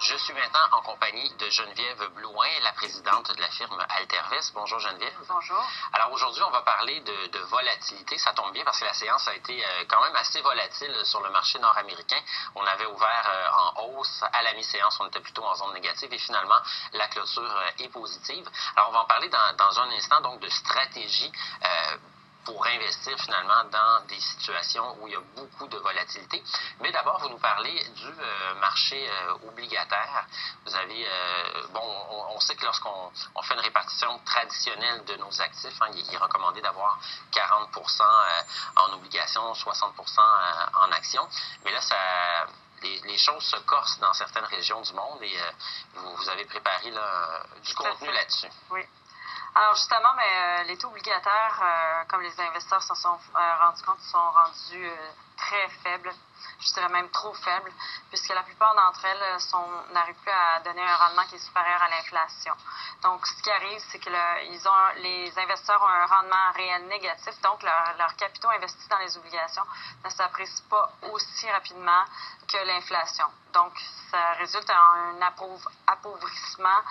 Je suis maintenant en compagnie de Geneviève Blouin, la présidente de la firme Altervest. Bonjour Geneviève. Bonjour. Alors aujourd'hui, on va parler de volatilité. Ça tombe bien parce que la séance a été quand même assez volatile sur le marché nord-américain. On avait ouvert en hausse à la mi-séance, on était plutôt en zone négative et finalement, la clôture est positive. Alors on va en parler dans un instant donc de stratégie pour investir finalement dans des situations où il y a beaucoup de volatilité. Mais d'abord, vous nous parlez du marché obligataire. Vous avez, on sait que lorsqu'on fait une répartition traditionnelle de nos actifs, il est recommandé d'avoir 40% en obligations, 60% en actions. Mais là, les choses se corsent dans certaines régions du monde et vous avez préparé du contenu là-dessus. Oui. Alors justement, les taux obligataires, comme les investisseurs se sont rendus compte, sont rendus très faibles, je dirais même trop faibles, puisque la plupart d'entre elles n'arrivent plus à donner un rendement qui est supérieur à l'inflation. Donc, ce qui arrive, c'est que les investisseurs ont un rendement réel négatif, donc leurs capitaux investis dans les obligations ne s'apprécient pas aussi rapidement que l'inflation. Donc, ça résulte en un appauvrissement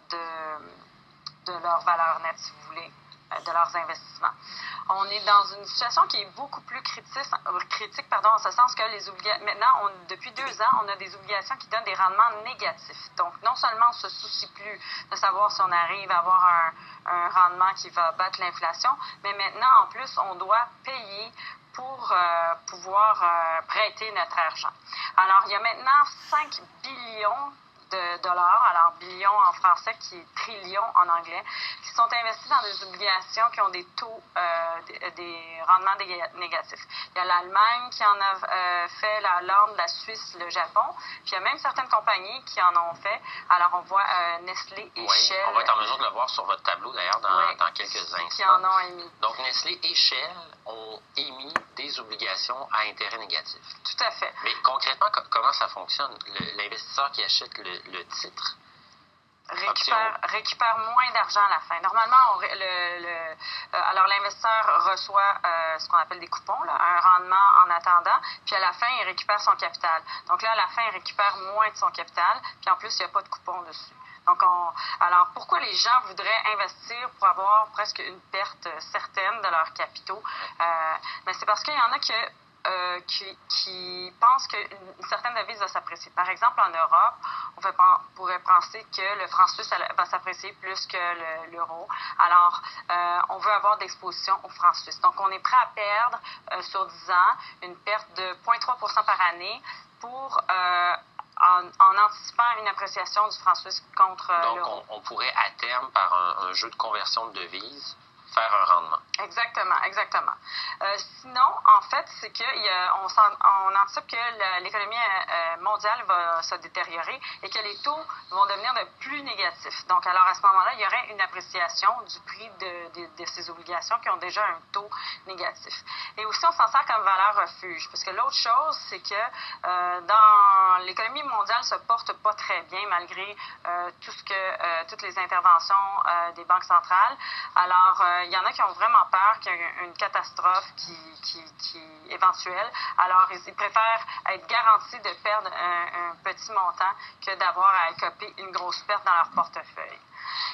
de leur valeur nette, si vous voulez, de leurs investissements. On est dans une situation qui est beaucoup plus critique en ce sens que maintenant, depuis 2 ans, on a des obligations qui donnent des rendements négatifs. Donc, non seulement on ne se soucie plus de savoir si on arrive à avoir un rendement qui va battre l'inflation, mais maintenant, en plus, on doit payer pour pouvoir prêter notre argent. Alors, il y a maintenant 5 billions de dollars, alors billion en français qui est trillion en anglais, qui sont investis dans des obligations qui ont des taux, des rendements négatifs. Il y a l'Allemagne qui en a fait, la Hollande, la Suisse, le Japon, puis il y a même certaines compagnies qui en ont fait. Alors on voit Nestlé et Shell. On va être en mesure de le voir sur votre tableau d'ailleurs dans quelques instants. Qui en ont émis. Donc Nestlé et Shell ont émis des obligations à intérêt négatif. Tout à fait. Mais concrètement, comment ça fonctionne? L'investisseur qui achète le titre récupère moins d'argent à la fin. Normalement, alors l'investisseur reçoit ce qu'on appelle des coupons, un rendement en attendant, puis à la fin, il récupère son capital. Donc là, à la fin, il récupère moins de son capital, puis en plus, il n'y a pas de coupon dessus. Donc, alors, pourquoi les gens voudraient investir pour avoir presque une perte certaine de leurs capitaux? Mais c'est parce qu'il y en a qui pensent qu'une certaine devise va s'apprécier. Par exemple, en Europe, on pourrait penser que le franc suisse va s'apprécier plus que l'euro. Alors, on veut avoir d'exposition au franc suisse. Donc, on est prêt à perdre sur 10 ans une perte de 0,3% par année pour en anticipant une appréciation du franc suisse contre l'euro. Donc, on pourrait à terme, par un jeu de conversion de devises, faire un rendement. Exactement. Sinon, en fait, c'est qu'on anticipe que l'économie mondiale va se détériorer et que les taux vont devenir de plus négatifs. Donc, alors à ce moment-là, il y aurait une appréciation du prix de ces obligations qui ont déjà un taux négatif. Et aussi, on s'en sert comme valeur refuge, parce que l'autre chose, c'est que dans l'économie mondiale se porte pas très bien malgré toutes les interventions des banques centrales. Alors, il y en a qui ont vraiment peur qu'il y ait une catastrophe qui est éventuelle. Alors, ils préfèrent être garantis de perdre un petit montant que d'avoir à écoper une grosse perte dans leur portefeuille.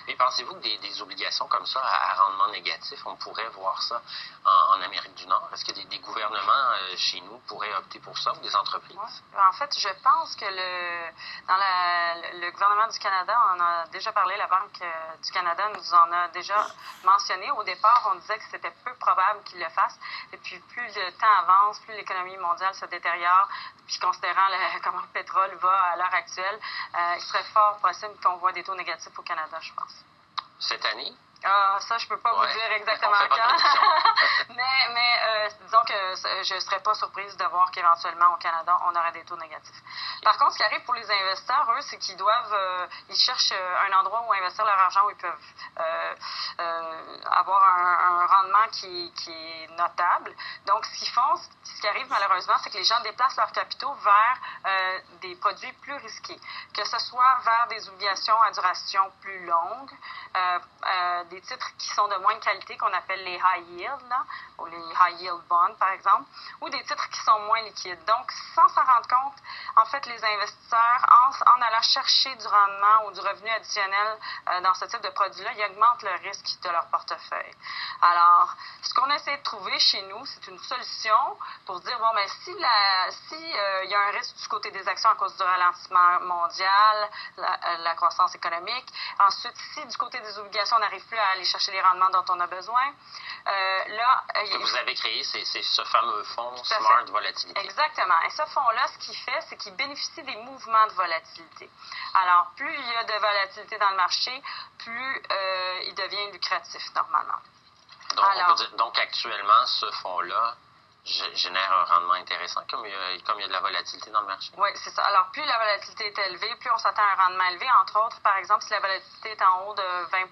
Mais pensez-vous que des obligations comme ça à rendement négatif, on pourrait voir ça en Amérique du Nord? Est-ce que des gouvernements chez nous pourraient opter pour ça ou des entreprises? Oui. En fait, je pense que dans le gouvernement du Canada, on en a déjà parlé, la Banque du Canada nous en a déjà mentionné. Au départ, on disait que c'était peu probable qu'ils le fassent. Et puis, plus le temps avance, plus l'économie mondiale se détériore, puis considérant comment le pétrole va à l'heure actuelle, il serait fort possible qu'on voit des taux négatifs au Canada, je pense. Cette année? Ça, je peux pas vous dire exactement quand. mais disons que je ne serais pas surprise de voir qu'éventuellement, au Canada, on aurait des taux négatifs. Par contre, ce qui arrive pour les investisseurs, eux, c'est qu'ils ils cherchent un endroit où investir leur argent, où ils peuvent avoir un rendement qui est notable. Donc, ce qui arrive malheureusement, c'est que les gens déplacent leurs capitaux vers des produits plus risqués, que ce soit vers des obligations à duration plus longue, des titres qui sont de moins de qualité, qu'on appelle les high yield, ou les high yield bonds, par exemple, ou des titres qui sont moins liquides. Donc, sans s'en rendre compte, en fait, les investisseurs, en allant chercher du rendement ou du revenu additionnel dans ce type de produit-là, ils augmentent le risque de leur portefeuille. Alors, ce qu'on essaie de trouver chez nous, c'est une solution pour dire, bon, mais si il y a un risque du côté des actions à cause du ralentissement mondial, la croissance économique, ensuite, si du côté des obligations, on n'arrive plus à aller chercher les rendements dont on a besoin, que vous avez créé, c'est ce fameux fonds Smart Volatility. Exactement. Et ce fonds-là, ce qu'il fait, c'est qu'il bénéficie des mouvements de volatilité. Alors, plus il y a de volatilité dans le marché, plus il devient lucratif, normalement. Donc, on peut dire, donc actuellement, ce fonds-là génère un rendement intéressant, comme il y a de la volatilité dans le marché. Oui, c'est ça. Alors, plus la volatilité est élevée, plus on s'attend à un rendement élevé. Entre autres, par exemple, si la volatilité est en haut de 20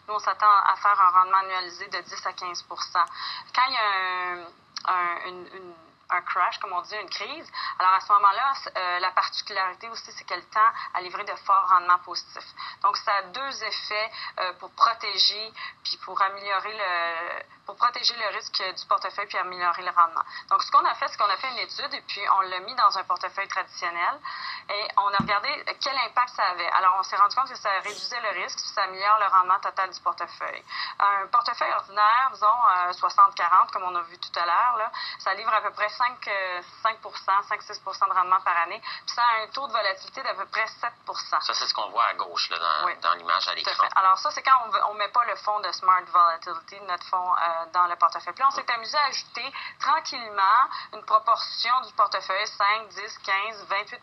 nous, on s'attend à faire un rendement annualisé de 10 à 15 Quand il y a un crash, comme on dit, une crise. Alors, à ce moment-là, la particularité aussi, c'est qu'elle tend à livrer de forts rendements positifs. Donc, ça a deux effets pour protéger puis pour protéger le risque du portefeuille puis améliorer le rendement. Donc, ce qu'on a fait, c'est qu'on a fait une étude et puis on l'a mis dans un portefeuille traditionnel et on a regardé quel impact ça avait. Alors, on s'est rendu compte que ça réduisait le risque puis ça améliore le rendement total du portefeuille. Un portefeuille ordinaire, disons 60-40, comme on a vu tout à l'heure, là, ça livre à peu près 5-6 de rendement par année, puis ça a un taux de volatilité d'à peu près 7 Ça, c'est ce qu'on voit à gauche là, dans l'image à l'écran. Alors ça, c'est quand on ne met pas le fonds de Smart Volatility, notre fonds dans le portefeuille. Puis là, on s'est amusé à ajouter tranquillement une proportion du portefeuille, 5, 10, 15, 28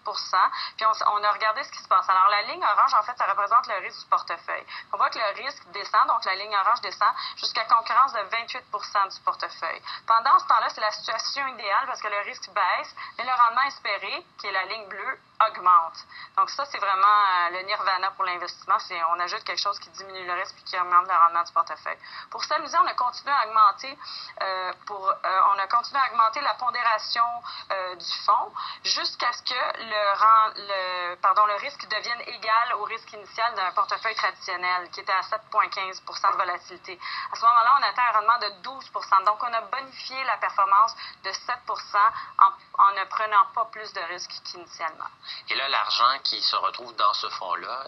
puis on a regardé ce qui se passe. Alors la ligne orange, en fait, ça représente le risque du portefeuille. On voit que le risque descend, donc la ligne orange descend jusqu'à concurrence de 28 du portefeuille. Pendant ce temps-là, c'est la situation idéale parce que le risque baisse, mais le rendement espéré, qui est la ligne bleue, augmente. Donc ça, c'est vraiment le nirvana pour l'investissement. On ajoute quelque chose qui diminue le risque et qui augmente le rendement du portefeuille. Pour s'amuser, on a continué à augmenter la pondération du fonds jusqu'à ce que le risque devienne égal au risque initial d'un portefeuille traditionnel qui était à 7,15 de volatilité. À ce moment-là, on atteint un rendement de 12 Donc, on a bonifié la performance de 7 en ne prenant pas plus de risques qu'initialement. Et là, l'argent qui se retrouve dans ce fonds-là,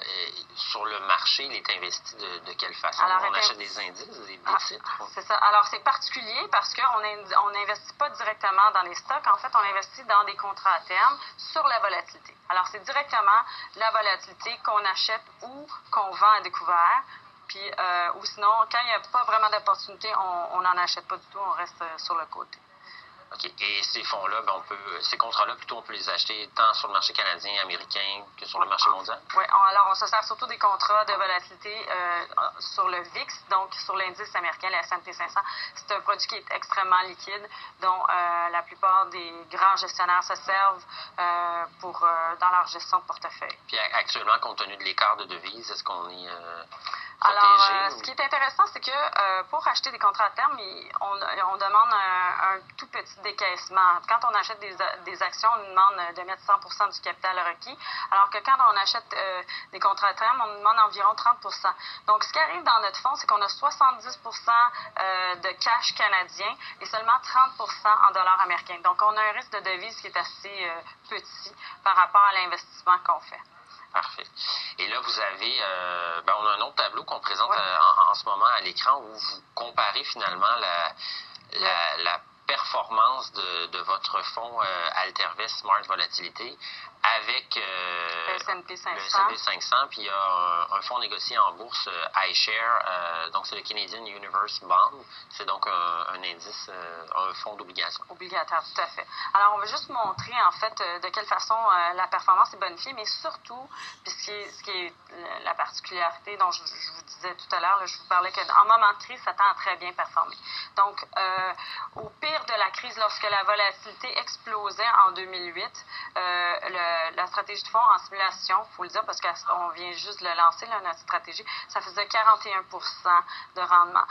sur le marché, il est investi de quelle façon? Alors, on achète des indices, des titres? C'est ça. Alors, c'est particulier parce qu'on n'investit pas directement dans les stocks. En fait, on investit dans des contrats à terme sur la volatilité. Alors, c'est directement la volatilité qu'on achète ou qu'on vend à découvert. Puis, ou sinon, quand il n'y a pas vraiment d'opportunité, on n'en achète pas du tout, on reste sur le côté. OK. Et ces fonds-là, ces contrats-là, plutôt, on peut les acheter tant sur le marché canadien, américain que sur le marché mondial? Oui. Alors, on se sert surtout des contrats de volatilité sur le VIX, donc sur l'indice américain, le S&P 500. C'est un produit qui est extrêmement liquide, dont la plupart des grands gestionnaires se servent dans leur gestion de portefeuille. Puis actuellement, compte tenu de l'écart de devises, est-ce qu'on est alors, ce qui est intéressant, c'est que pour acheter des contrats à terme, on demande un tout petit décaissement. Quand on achète des actions, on nous demande de mettre 100 du capital requis, alors que quand on achète des contrats à terme, on nous demande environ 30 Donc, ce qui arrive dans notre fonds, c'est qu'on a 70 de cash canadien et seulement 30 en dollars américains. Donc, on a un risque de devise qui est assez petit par rapport à l'investissement qu'on fait. Parfait. Et là, vous avez, on a un autre tableau qu'on présente en ce moment à l'écran où vous comparez finalement la performance de votre fonds Altervest Smart Volatility avec le S&P 500, puis il y a un fonds négocié en bourse iShare, donc c'est le Canadian Universe Bond, c'est donc un indice, un fonds d'obligation. Obligataire, tout à fait. Alors, on veut juste montrer, en fait, de quelle façon la performance est bonifiée, mais surtout, puis ce qui est la particularité dont je vous disais tout à l'heure, là, je vous parlais qu'en moment de crise, ça tend à très bien performer. Donc, au pire de la crise, lorsque la volatilité explosait en 2008, la stratégie de fonds en simulation, il faut le dire parce qu'on vient juste de le lancer, là, notre stratégie, ça faisait 41 de rendement.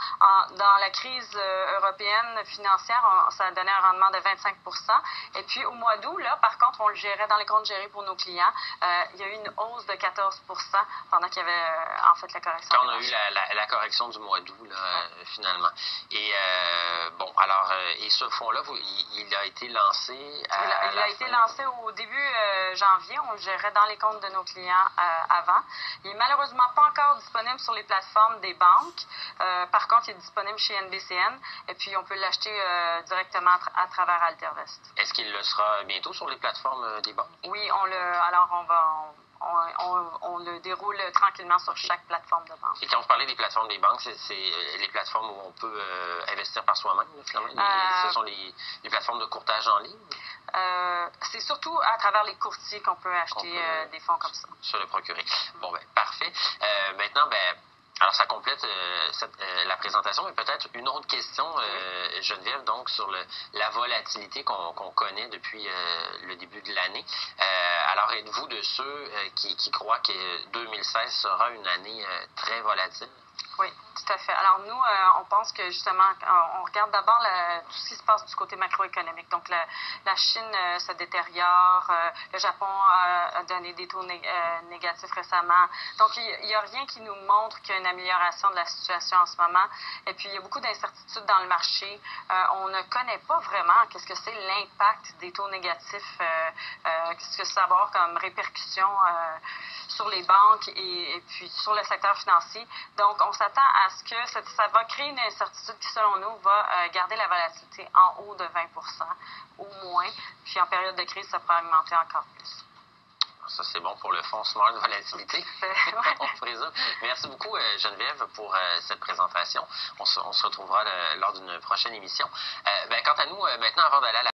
Dans la crise européenne financière, ça donnait un rendement de 25 Et puis, au mois d'août, là, par contre, on le gérait dans les comptes gérés pour nos clients. Il y a eu une hausse de 14 pendant qu'il y avait, en fait, la correction. Quand on a eu la correction du mois d'août, là, finalement. Et ce fonds-là, il a été lancé Il a été lancé au début janvier. On le gérait dans les comptes de nos clients avant. Il n'est malheureusement pas encore disponible sur les plateformes des banques. Par contre, il est disponible chez NBCN et puis on peut l'acheter directement à travers Altervest. Est-ce qu'il le sera bientôt sur les plateformes des banques? Oui, on le déroule tranquillement sur chaque plateforme de banque. Et quand vous parlez des plateformes des banques, c'est les plateformes où on peut investir par soi-même, finalement? Ce sont les plateformes de courtage en ligne? C'est surtout à travers les courtiers qu'on peut acheter des fonds comme ça. Se le procurer. Bon, ben parfait. Maintenant, alors, ça complète la présentation, mais peut-être une autre question, Geneviève, donc sur la volatilité qu'on connaît depuis le début de l'année. Alors, êtes-vous de ceux qui croient que 2016 sera une année très volatile? Oui, tout à fait. Alors, nous, on pense que, justement, on regarde d'abord tout ce qui se passe du côté macroéconomique. Donc, la Chine se détériore, le Japon a donné des taux négatifs récemment. Donc, il n'y a rien qui nous montre qu'il y a une amélioration de la situation en ce moment. Et puis, il y a beaucoup d'incertitudes dans le marché. On ne connaît pas vraiment qu'est-ce que c'est l'impact des taux négatifs, qu'est-ce que ça va avoir comme répercussion sur les banques et puis sur le secteur financier. Donc, on s'attend à ce que ça va créer une incertitude qui, selon nous, va garder la volatilité en haut de 20 au moins. Puis, en période de crise, ça pourrait augmenter encore plus. Ça, c'est bon pour le fonds Smart Volatilité. On présume. Merci beaucoup, Geneviève, pour cette présentation. On se retrouvera lors d'une prochaine émission. Quant à nous, maintenant, avant d'aller à la